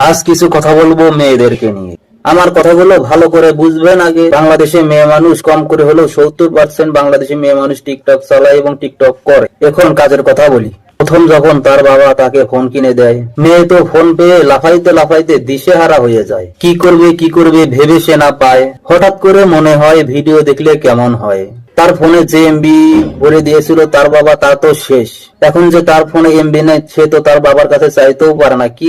আজ কিছু কথা বলবো মেয়েদেরকে নিয়ে। আমার কথাগুলো ভালো করে বুঝবেন। আগে বাংলাদেশে মেয়ে মানুষ কম করে হলেও 70% বাংলাদেশে মেয়ে মানুষ টিকটক চালায় এবং টিকটক করে। এখন কাজের কথা বলি। প্রথম যখন তার বাবা তাকে ফোন কিনে দেয়, মেয়ে তো ফোন পেয়ে লাফাইতে লাফাইতে দিশেহারা হয়ে যায়। কি করবে ভেবে সে না পায়। হঠাৎ করে মনে হয় ভিডিও দেখলে কেমন হয়। তার ফোনে যে এমবি ভরে দিয়েছিল তার বাবা, তা তো শেষ। এখন যে তার ফোনে এমবি নেই, সে তো তার বাবার কাছে চাইতেও পারে না। কি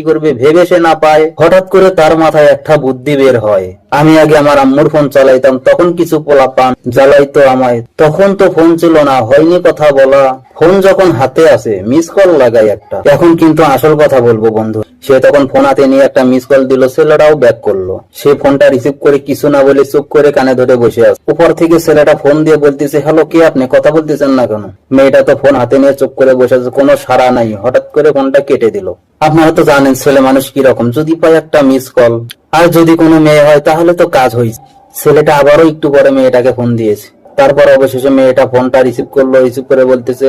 করবে ভেবে সে না পায়। হঠাৎ করে তার মাথায় একটা বুদ্ধি বের হয়। আমি আগে আমার আম্মুর ফোন চালাইতাম, তখন কিছু পোলাপান জ্বালাইতো আমায়। তখন তো ফোন ছিল না, হয়নি কথা বলা। ফোন যখন হাতে আসে মিস কল লাগাই একটা। এখন কিন্তু আসল কথা বলবো বন্ধু। সে তখন ফোন হাতে নিয়ে একটা মিস কল দিল, ছেলেটাও ব্যাক করলো। সে ফোনটা রিসিভ করে কিছু না বলে চুপ করে কানে ধরে বসে আছে। উপর থেকে ছেলেটা ফোন দিয়ে বলতেছে, হ্যালো, কে আপনি? কথা বলতেছেন না কেন? মেয়েটা তো ফোন হাতে নিয়ে চুপ করে বসে আছে, কোনো সাড়া নাই। হঠাৎ করে ফোনটা কেটে দিল। আপনারা তো জানেন ছেলে মানুষ কিরকম, যদি পায় একটা মিস কল, আর যদি কোনো মেয়ে হয় তাহলে তো কাজ হয়েছে। ছেলেটা আবারও একটু পরে মেয়েটাকে ফোন দিয়েছে। তারপর অবশেষে মেয়েটা ফোনটা রিসিভ করলো। রিসিভ করে বলতেছে,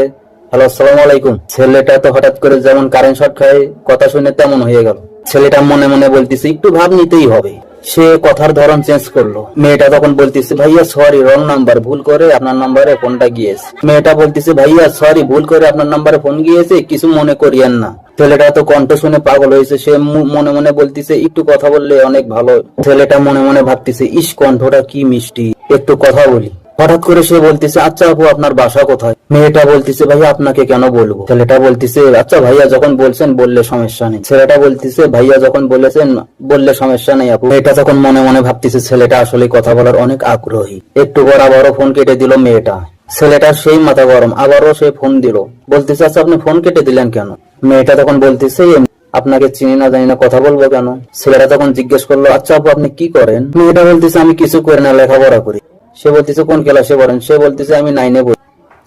হ্যালো, আসসালামু আলাইকুম। ছেলেটা তো হঠাৎ করে যেমন কারেন্ট শট খায়, কথা শুনে তেমন হয়ে গেল। ছেলেটা মনে মনে বলতেছে, একটু ভাব নিতেই হবে। সে কথার ধরন চেঞ্জ করলো। মেয়েটা তখন বলতেছে, ভাইয়া সরি, রং নাম্বার, ভুল করে আপনার নাম্বারে ফোনটা গিয়েছে। মেয়েটা বলতেছে, ভাইয়া সরি, ভুল করে আপনার নাম্বারে ফোন গিয়েছে, কিছু মনে করিয়েন না। ছেলেটা তো কণ্ঠ শুনে পাগল হয়েছে। সে মনে মনে বলতেছে, একটু কথা বললে অনেক ভালো। ছেলেটা মনে মনে ভাবতেছে, ইস, কণ্ঠটা কি মিষ্টি, একটু কথা বলি। হঠাৎ করে সে বলতেছে, আচ্ছা আপু, আপনার বাসা কোথায়? মেয়েটা বলতেছে, ভাইয়া আপনাকে কেন বলবো? ছেলেটা বলতেছে, আচ্ছা ভাইয়া যখন বলছেন বললে সমস্যা নেই। ছেলেটা বলতেছে, ভাইয়া যখন বলেছেন বললে সমস্যা নেই আপু। মেয়েটা তখন মনে মনে ভাবতেছে ছেলেটা আসলে কথা বলার অনেক আগ্রহী। একটু পর আবারও ফোন কেটে দিল মেয়েটা। ছেলেটার সেই মাথা গরম, আবারও সে ফোন দিল। বলতেছে, আচ্ছা আপনি ফোন কেটে দিলেন কেন? মেয়েটা তখন বলতেছে, আপনাকে চিনি না জানি না, কথা বলবো কেন? ছেলেটা তখন জিজ্ঞেস করলো, আচ্ছা আপু আপনি কি করেন? মেয়েটা বলতেছে, আমি কিছু করি না, লেখাপড়া করি। সে বলতেছে, কোন ক্লাসে পড়েন? সে বলতেছে, আমি 9-এ পড়ি।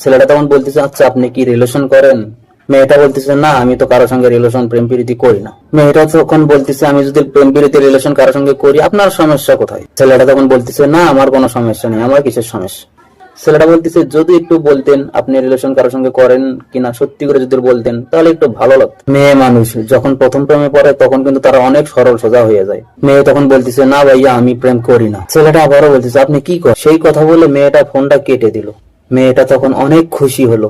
ছেলেটা তখন বলতেছে, আচ্ছা আপনি কি রিলেশন করেন? মেয়েটা বলতেছে, না, আমি তো কারোর সঙ্গে রিলেশন প্রেম প্রীতি করি না। মেয়েটা তখন বলতেছে, আমি যদি প্রেম প্রীতি রিলেশন কারোর সঙ্গে করি, আপনার সমস্যা কোথায়? ছেলেটা তখন বলতেছে, না, আমার কোনো সমস্যা নেই, আমার কিসের সমস্যা? ছেলেটা বলতেছে, যদি একটু বলতেন আপনি রিলেশন কারোর সঙ্গে করেন কিনা, সত্যি করে যদি বলতেন তাহলে একটু ভালো লাগতো। মেয়ে মানুষ যখন প্রথম প্রেমে পড়ে তখন কিন্তু তারা অনেক সরল সোজা হয়ে যায়। মেয়ে তখন বলতেছে, না ভাইয়া, আমি প্রেম করি না। ছেলেটা আবারও বলতেছে, আপনি কি করেন? সেই কথা বলে মেয়েটা ফোনটা কেটে দিল। মেয়েটা তখন অনেক খুশি হলো,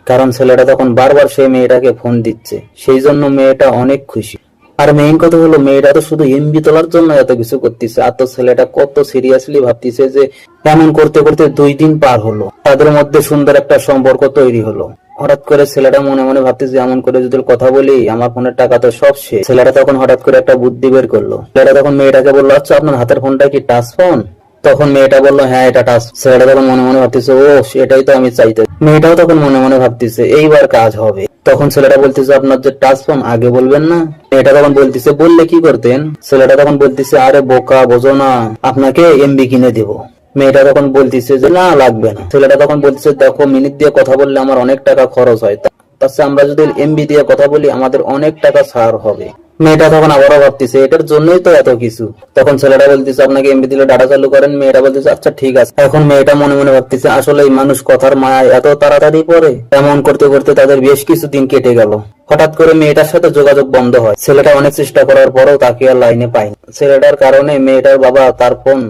কারণ ছেলেটা তখন বারবার সেই মেয়েটাকে ফোন দিচ্ছে, সেই জন্য মেয়েটা অনেক খুশি। আর মেইন কথা হলো, মেয়েটা তো শুধু এমবি তোলার জন্য এত কিছু করতেছে, আর তো ছেলেটা কত সিরিয়াসলি ভাবতেছে যে এমন করতে করতে 2 দিন পার হলো, তাদের মধ্যে সুন্দর একটা সম্পর্ক তৈরি হলো। হঠাৎ করে ছেলেটা মনে মনে ভাবতেছে, এমন করে যদি কথা বলি আমার ফোনের টাকা তো সব শেষ। ছেলেটা তখন হঠাৎ করে একটা বুদ্ধি বের করলো। ছেলেটা তখন মেয়েটাকে বললো, আচ্ছা আপনার হাতের ফোনটা কি টাচ ফোন? তখন মেয়েটা বললো, হ্যাঁ এটা টাচ। ছেলেটা তখন মনে মনে ভাবতেছে, ও সেটাই তো আমি চাইতে। মেয়েটাও তখন মনে মনে ভাবতেছে, এইবার কাজ হবে। তখন ছেলেটা বলতেছে, আপনার যে টাচ ফোন আগে বলবেন না? মেয়েটা তখন বলতেছে, বললে কি করতেন? ছেলেটা তখন বলতেছে, আরে বোকা, বোঝো না, আপনাকে এমবি কিনে দেব। মেয়েটা তখন বলতেছে যে না, লাগবে না। ছেলেটা তখন বলতেছে, দেখো, মিনিট দিয়ে কথা বললে আমার অনেক টাকা খরচ হয়, তাছাড়া আমরা যদি এমবি দিয়ে কথা বলি আমাদের অনেক টাকা ছাড় হবে। মেয়েটা তখন আবারও ভাবতেছে, এটার জন্যই তো এত কিছু। তখন ছেলেটা বলতেছে, আপনাকে এমবি দিলে ডাটা চালু করেন। মেয়েটা বলতেছে, আচ্ছা ঠিক আছে। এখন মেয়েটা মনে মনে ভাবতেছে, আসলে এই মানুষ কথার মায়ায় এত তাড়াতাড়ি পড়ে। এমন করতে করতে তাদের বেশ কিছুদিন কেটে গেল। হঠাৎ করে মেয়েটার সাথে যোগাযোগ বন্ধ হয়। ছেলেটা অনেক চেষ্টা করার পরেও তাকে আর লাইনে পায়নি। ছেলেটার কারণে মেয়েটার বাবা তার ফোন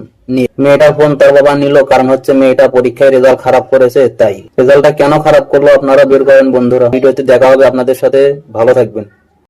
মেয়েটার ফোন তার বাবা নিল, কারণ হচ্ছে মেয়েটা পরীক্ষায় রেজাল্ট খারাপ করেছে। তাই রেজাল্টটা কেন খারাপ করলো আপনারা বের করেন বন্ধুরা। ভিডিওতে দেখা হবে আপনাদের সাথে, ভালো থাকবেন।